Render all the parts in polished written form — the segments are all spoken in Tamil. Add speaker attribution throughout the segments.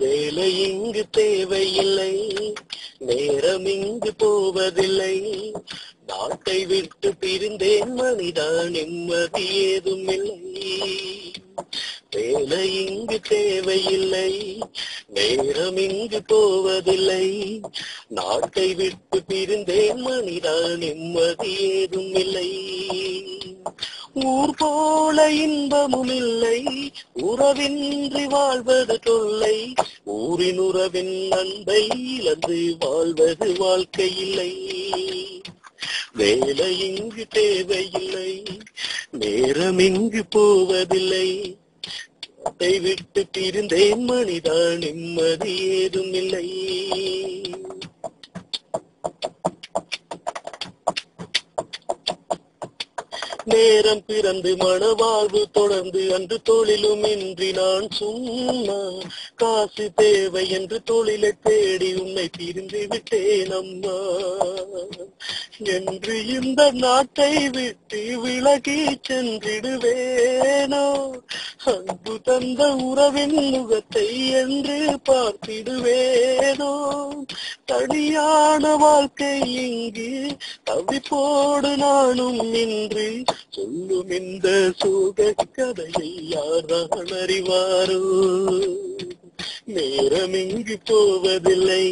Speaker 1: வேலை இங்கு தேவையில்லை, நேரம் இங்கு போவதில்லை. நாட்டை விட்டு பிரிந்தேன் மனிதா, நிம்மதி ஏதும் இல்லை. வேலை இங்கு தேவையில்லை, நேரம் இங்கு போவதில்லை. நாட்டை விட்டு பிரிந்தேன் மனிதா, நிம்மதி ஏதும் இல்லை. ஊர் போல இன்பமும் இல்லை, உறவின்றி வாழ்வது தொல்லை. ஊரின் உறவின் அன்பை இழந்து வாழ்வது வாழ்க்கை இல்லை. வேலை இங்கு தேவையில்லை, நேரம் இங்கு போவதில்லை. அதை விட்டு பிரிந்தேன் மனிதா, நிம்மதி ஏதும் இல்லை. நேரம் பிறந்து மனவாழ்வு தொடர்ந்து அன்று தொழிலும் இன்றி நான் சும்மா. காசு தேவை என்று தொழிலை தேடி உன்னை பிரிந்து விட்டேன் அம்மா. என்று இந்த நாட்டை விட்டு விலகி சென்றிடுவேனோ, அன்பு தந்த உறவின் முகத்தை என்று பார்த்திடுவேனோ. தனியான வாழ்க்கை இங்கு தவிப்போடு நானும் இன்று சொல்லும் இந்த சோக கதையை யார்தான் அறிவாரோ. நேரம் இங்கு போவதில்லை,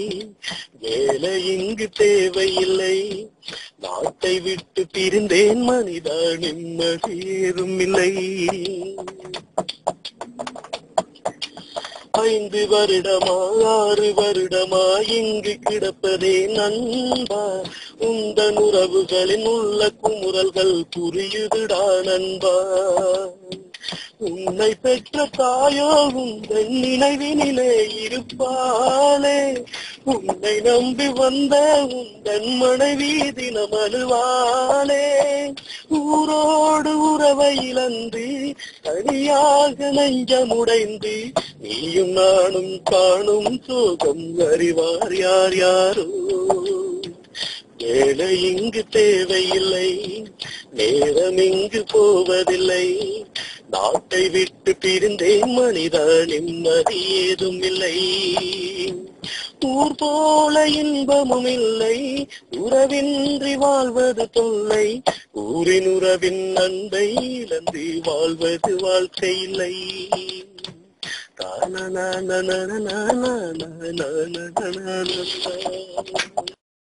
Speaker 1: வேலை இங்கு தேவையில்லை. நாட்டை விட்டு பிரிந்தேன் மனிதா, நிம்மதி ஏதும் இல்லை. 5 வருடமா 6 வருடமா இங்கு கிடப்பதே நண்பா. உந்தன் உறவுகளின் உள்ள குமுறல்கள் புரியுதுடா நண்பா. உன்னை பெற்ற தாயோ உந்தன் நினைவினிலே இருப்பாளே. உன்னை நம்பி வந்த உந்தன் மனைவி தினம் அழுவாளே. ஊரோடு உறவை இழந்து தனியாக நெஞ்சமுடைந்து நீயும் நானும் காணும் சோகம் அறிவார் யார் யாரோ. வேலை இங்கு தேவையில்லை, நேரம் இங்கு போவதில்லை. நாட்டை விட்டு பிரிந்தேன் மனிதா, நிம்மதி ஏதும் இல்லை. ஊர் போல இன்பமும் இல்லை, உறவின்றி வாழ்வது தொல்லை. ஊரின் உறவின் அன்பை இழந்து வாழ்வது வாழ்க்கை இல்லை. தான